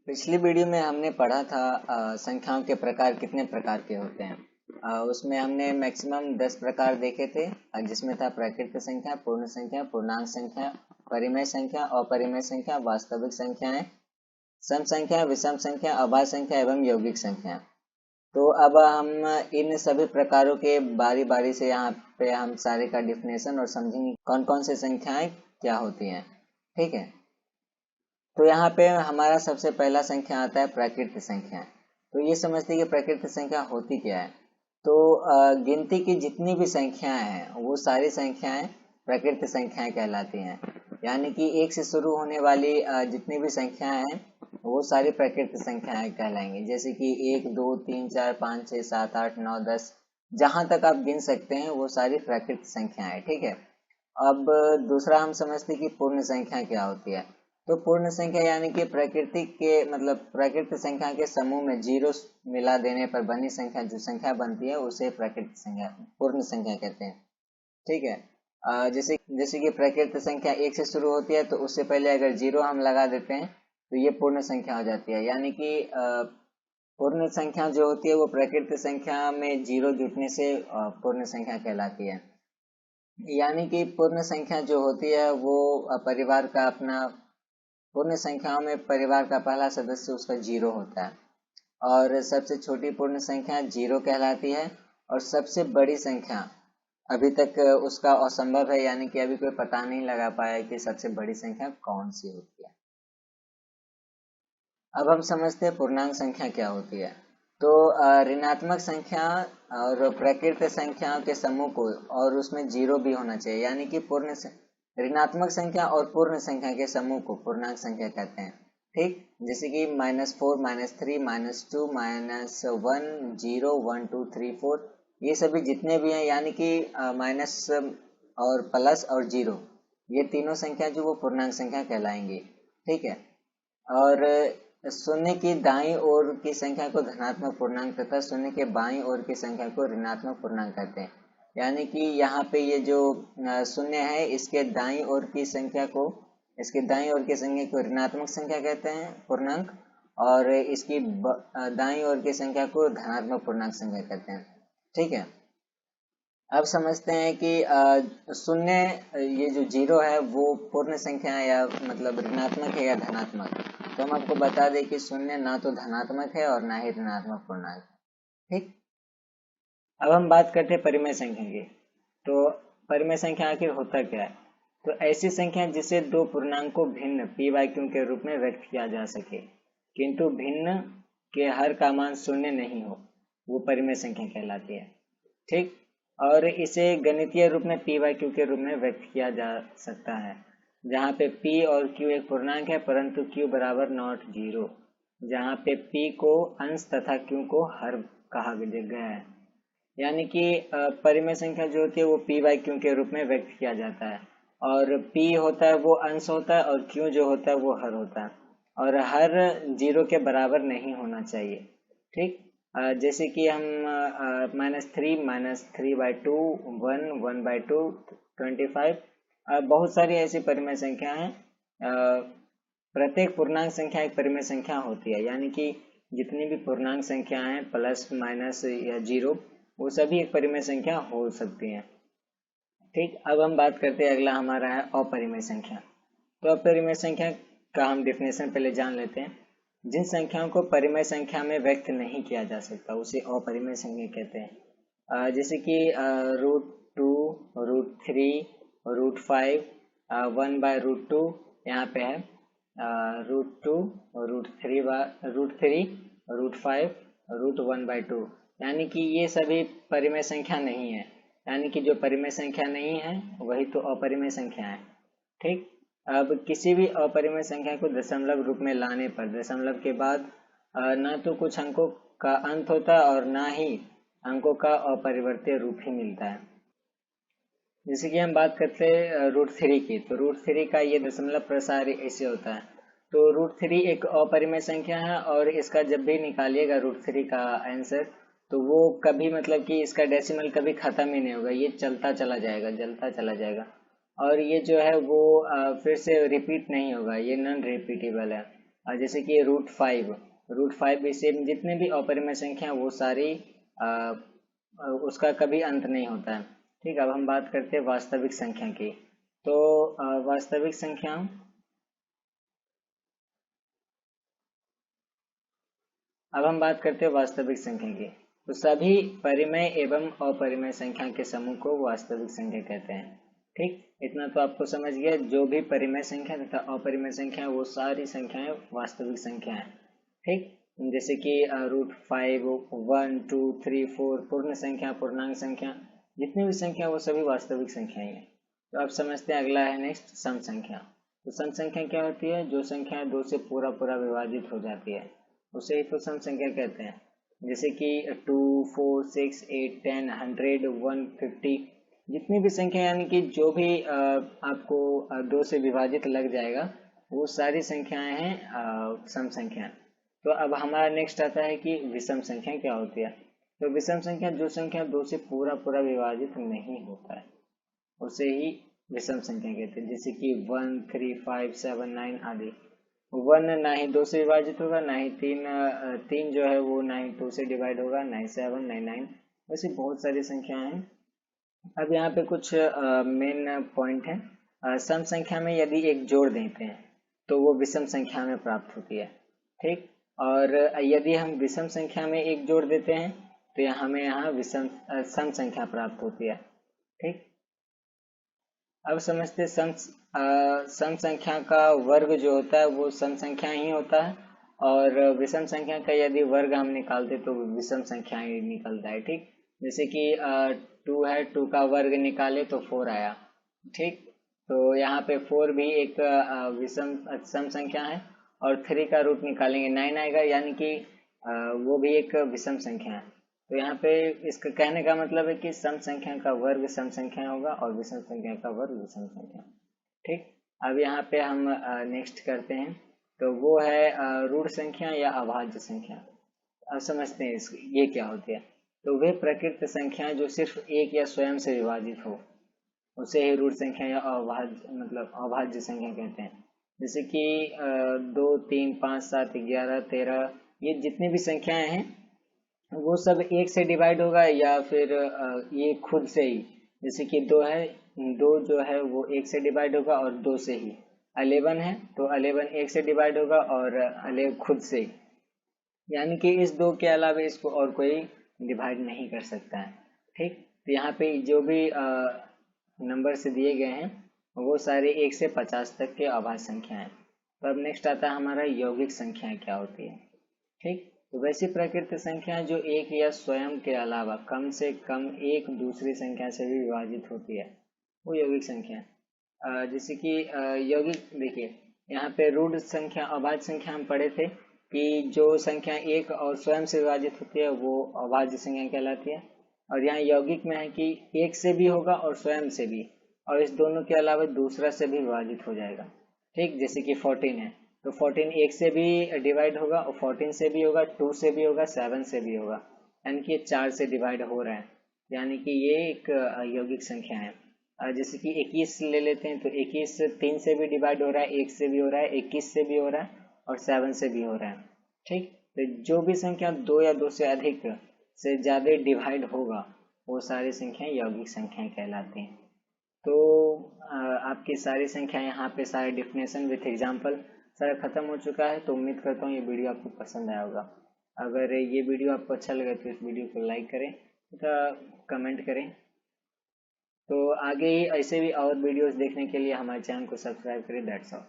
पिछली वीडियो में हमने पढ़ा था संख्याओं के प्रकार कितने प्रकार के होते हैं। उसमें हमने मैक्सिमम 10 प्रकार देखे थे, जिसमें था प्राकृत संख्या, पूर्ण संख्या, पूर्णांक संख्या, परिमेय संख्या, अपरिमेय संख्या, वास्तविक संख्याएं, सम संख्या, विषम संख्या, अभाज्य संख्या एवं यौगिक संख्या। तो अब हम इन सभी प्रकारों के बारी बारी से यहाँ पे हम सारे का डिफिनेशन और समझेंगे कौन कौन से संख्याएं क्या होती हैं। ठीक है, तो यहाँ पे हमारा सबसे पहला संख्या आता है प्राकृत संख्या। तो ये समझते हैं कि प्राकृत संख्या होती क्या है। तो गिनती की जितनी भी संख्याएं हैं वो सारी संख्याएं प्राकृत संख्याएं कहलाती हैं। यानी कि एक से शुरू होने वाली जितनी भी संख्याएं हैं वो सारी प्राकृत संख्याएं कहलाएंगी। जैसे कि 1, 2, 3, 4, 5, 6, 7, 8, 9, 10 जहां तक आप गिन सकते हैं वो सारी प्राकृत संख्याएं। ठीक है, अब दूसरा हम समझते हैं कि पूर्ण संख्या क्या होती है। तो पूर्ण संख्या यानी कि प्रकृति के प्राकृत संख्या के समूह में जीरो मिला देने पर बनी संख्या जो संख्या बनती है उसे प्राकृत संख्या पूर्ण संख्या कहते हैं। ठीक है, जैसे जैसे कि प्राकृत संख्या 1 से शुरू होती है तो उससे पहले अगर जीरो हम लगा देते हैं तो ये पूर्ण संख्या हो जाती है। यानी कि पूर्ण संख्या जो होती है वो प्राकृत संख्या में जीरो जुटने से पूर्ण संख्या कहलाती है। यानी कि पूर्ण संख्या जो होती है वो परिवार का अपना पूर्ण संख्याओं में परिवार का पहला सदस्य उसका जीरो होता है और सबसे छोटी पूर्ण संख्या जीरो कहलाती है। और सबसे बड़ी संख्या अभी तक उसका असंभव है, यानी कि अभी कोई पता नहीं लगा पाया कि सबसे बड़ी संख्या कौन सी होती है। अब हम समझते हैं पूर्णांक संख्या क्या होती है। तो ऋणात्मक संख्या और प्राकृत संख्याओं के समूह को और उसमें जीरो भी होना चाहिए, यानी कि ऋणात्मक संख्या और पूर्ण संख्या के समूह को पूर्णांक संख्या कहते हैं। ठीक, जैसे कि -4, -3, -2, -1, 0, 1, 2, 3, 4 ये सभी जितने भी हैं, यानी कि माइनस और प्लस और जीरो ये तीनों संख्या जो वो पूर्णांक संख्या कहलाएंगी। ठीक है, और शून्य की दाईं ओर की संख्या को धनात्मक पूर्णांक तथा शून्य के बाईं ओर की संख्या को ऋणात्मक पूर्णांक कहते हैं। यानी कि यहाँ पे ये जो शून्य है इसके दाईं ओर की संख्या को ऋणात्मक संख्या कहते हैं पूर्णांक, और इसकी दाईं ओर की संख्या को धनात्मक पूर्णांक संख्या कहते हैं। ठीक है, अब समझते हैं कि शून्य ये जो जीरो है वो पूर्ण संख्या है या मतलब ऋणात्मक है या धनात्मक। तो हम आपको बता दें कि शून्य ना तो धनात्मक है और ना ही ऋणात्मक पूर्णांक। ठीक, अब हम बात करते हैं परिमेय संख्या की। तो परिमेय संख्या आखिर होता क्या है। तो ऐसी संख्या जिसे दो पूर्णांकों भिन्न p/q के रूप में व्यक्त किया जा सके किंतु भिन्न के हर का मान शून्य नहीं हो, वो परिमेय संख्या कहलाती है। ठीक, और इसे गणितीय रूप में p/q के रूप में व्यक्त किया जा सकता है, जहाँ पे p और q एक पूर्णांक है परंतु q बराबर नॉट जीरो, जहाँ पे p को अंश तथा q को हर कहा गया है। यानी कि परिमेय संख्या जो होती है वो p/q के रूप में व्यक्त किया जाता है, और p होता है वो अंश होता है और q जो होता है वो हर होता है, और हर जीरो के बराबर नहीं होना चाहिए। ठीक, जैसे कि हम -3, -3/2, 1, 1/2, 25 बहुत सारी ऐसी परिमेय संख्या हैं। प्रत्येक पूर्णांक संख्या एक परिमेय संख्या होती है, यानी कि जितनी भी पूर्णांक संख्या हैं प्लस माइनस या जीरो वो सभी एक परिमेय संख्या हो सकती हैं। ठीक, अब हम बात करते हैं, अगला हमारा है अपरिमेय संख्या। तो अपरिमेय संख्या का हम डिफिनेशन पहले जान लेते हैं। जिन संख्याओं को परिमेय संख्या में व्यक्त नहीं किया जा सकता उसे अपरिमेय संख्या कहते हैं। जैसे कि √2, √3, √5, 1/√2 यहाँ पे है, √2, √3, √5, √1/2, यानी कि ये सभी परिमेय संख्या नहीं है। यानी कि जो परिमेय संख्या नहीं है वही तो अपरिमेय संख्या है। ठीक, अब किसी भी अपरिमेय संख्या को दशमलव रूप में लाने पर दशमलव के बाद ना तो कुछ अंकों का अंत होता है और ना ही अंकों का अपरिवर्त्य रूप ही मिलता है। जैसे कि हम बात करते हैं √3 की, तो √3 का ये दशमलव प्रसार ऐसे होता है। तो √3 एक अपरिमेय संख्या है और इसका जब भी निकालिएगा √3 का आंसर तो वो कभी मतलब कि इसका डेसिमल कभी खत्म ही नहीं होगा, ये चलता चला जाएगा, जलता चला जाएगा, और ये जो है वो फिर से रिपीट नहीं होगा, ये नॉन रिपीटेबल है। जैसे कि रूट 5 इससे जितने भी अपरिमेय संख्या वो सारी उसका कभी अंत नहीं होता है। ठीक, अब हम बात करते हैं वास्तविक संख्या की। तो वास्तविक संख्या, अब हम बात करते हैं वास्तविक संख्या की। तो सभी परिमेय एवं अपरिमेय संख्या के समूह को वास्तविक संख्या कहते हैं। ठीक, इतना तो आपको समझ गया। जो भी परिमेय संख्या तथा अपरिमेय संख्या वो सारी संख्याएं वास्तविक संख्या है। ठीक, जैसे कि रूट 5, 1, 2, 3, 4 पूर्ण संख्या, पूर्णांक संख्या, जितनी भी संख्या वो सभी वास्तविक संख्याएं हैं। तो आप समझते हैं। अगला है नेक्स्ट सम संख्या। तो सम संख्या क्या होती है? जो संख्या 2 से पूरा पूरा विभाजित हो जाती है उसे ही तो सम संख्या कहते हैं। जैसे कि 2, 4, 6, 8, 10, 100, 150 जितनी भी संख्या, यानी कि जो भी आपको 2 से विभाजित लग जाएगा वो सारी संख्याएं हैं सम संख्या। तो अब हमारा नेक्स्ट आता है कि विषम संख्या क्या होती है। तो विषम संख्या जो संख्या 2 से पूरा पूरा विभाजित नहीं होता है उसे ही विषम संख्या कहते हैं। जैसे कि 1, 3, 5, 7, 9 आदि। 1 ना ही 2 से विभाजित होगा, ना ही 3 जो है वो ना ही 2 से डिवाइड होगा, ना ही 7, ना ही 9। वैसे बहुत सारी संख्याएं हैं। अब यहाँ पे कुछ मेन पॉइंट है। सम संख्या में यदि एक जोड़ देते हैं तो वो विषम संख्या में प्राप्त होती है। ठीक, और यदि हम विषम संख्या में एक जोड़ देते हैं तो हमें यहाँ सम संख्या प्राप्त होती है। ठीक, अब समझते सम संख्या का वर्ग जो होता है वो सम संख्या ही होता है, और विषम संख्या का यदि वर्ग हम निकालते तो विषम संख्या ही निकलता है। ठीक, जैसे कि 2 है, 2 का वर्ग निकाले तो 4 आया। ठीक, तो यहाँ पे 4 भी एक विषम सम संख्या है, और 3 का रूट निकालेंगे 9 आएगा, यानी कि वो भी एक विषम संख्या है। तो यहाँ पे इसका कहने का मतलब है कि सम संख्या का वर्ग सम संख्या होगा और विषम संख्या का वर्ग विषम संख्या। ठीक, अब यहाँ पे हम नेक्स्ट करते हैं। तो वो है ऋण संख्या या अभाज्य संख्या। अब समझते हैं ये क्या होती है। तो वे प्रकृत संख्याएं जो सिर्फ एक या स्वयं से विभाजित हो उसे ही ऋण संख्या या अभाज्य संख्या कहते हैं। जैसे कि 2, 3, 5, 7, 11, 13 ये जितनी भी संख्याएं हैं वो सब एक से डिवाइड होगा या फिर ये खुद से ही। जैसे कि 2 है, 2 जो है वो 1 से डिवाइड होगा और 2 से ही। 11 है तो 11 1 से डिवाइड होगा और 11 खुद से ही, यानी कि इस 2 के अलावा इसको और कोई डिवाइड नहीं कर सकता है। ठीक, तो यहाँ पे जो भी नंबर से दिए गए हैं वो सारे 1 से 50 तक के अभाज्य संख्या हैं। तो अब नेक्स्ट आता है हमारा यौगिक संख्या क्या होती है। ठीक, तो वैसी प्रकृत संख्या जो एक या स्वयं के अलावा कम से कम एक दूसरी संख्या से भी विभाजित होती है वो यौगिक संख्या है। जैसे कि यौगिक देखिए, यहाँ पे ऋण संख्या अभाज्य संख्या हम पढ़े थे कि जो संख्या एक और स्वयं से विभाजित होती है वो अभाज्य संख्या कहलाती है। और यहाँ यौगिक में है कि एक से भी होगा और स्वयं से भी, और इस दोनों के अलावा दूसरा से भी विभाजित हो जाएगा। ठीक, जैसे कि 14 है तो 14 एक से भी डिवाइड होगा और 14 से भी होगा, 2 से भी होगा, 7 से भी होगा, यानी कि 4 से डिवाइड हो रहा है, यानी कि ये एक यौगिक संख्या है। जैसे कि 21 ले लेते हैं तो 21 3 से भी डिवाइड हो रहा है, 1 से भी हो रहा है, 21 से भी हो रहा है और 7 से भी हो रहा है। ठीक, तो जो भी संख्या 2 या 2 से अधिक से ज़्यादा डिवाइड होगा वो सारी संख्याएं यौगिक संख्याएं कहलाती हैं। तो आपकी सारी संख्या यहाँ पे सारे डिफिनेशन विथ एग्जाम्पल सारा खत्म हो चुका है। तो उम्मीद करता हूँ ये वीडियो आपको पसंद आया होगा। अगर ये वीडियो आपको अच्छा लगे तो इस वीडियो को लाइक करें तथा कमेंट करें। तो आगे ही ऐसे भी और वीडियोस देखने के लिए हमारे चैनल को सब्सक्राइब करें। That's all.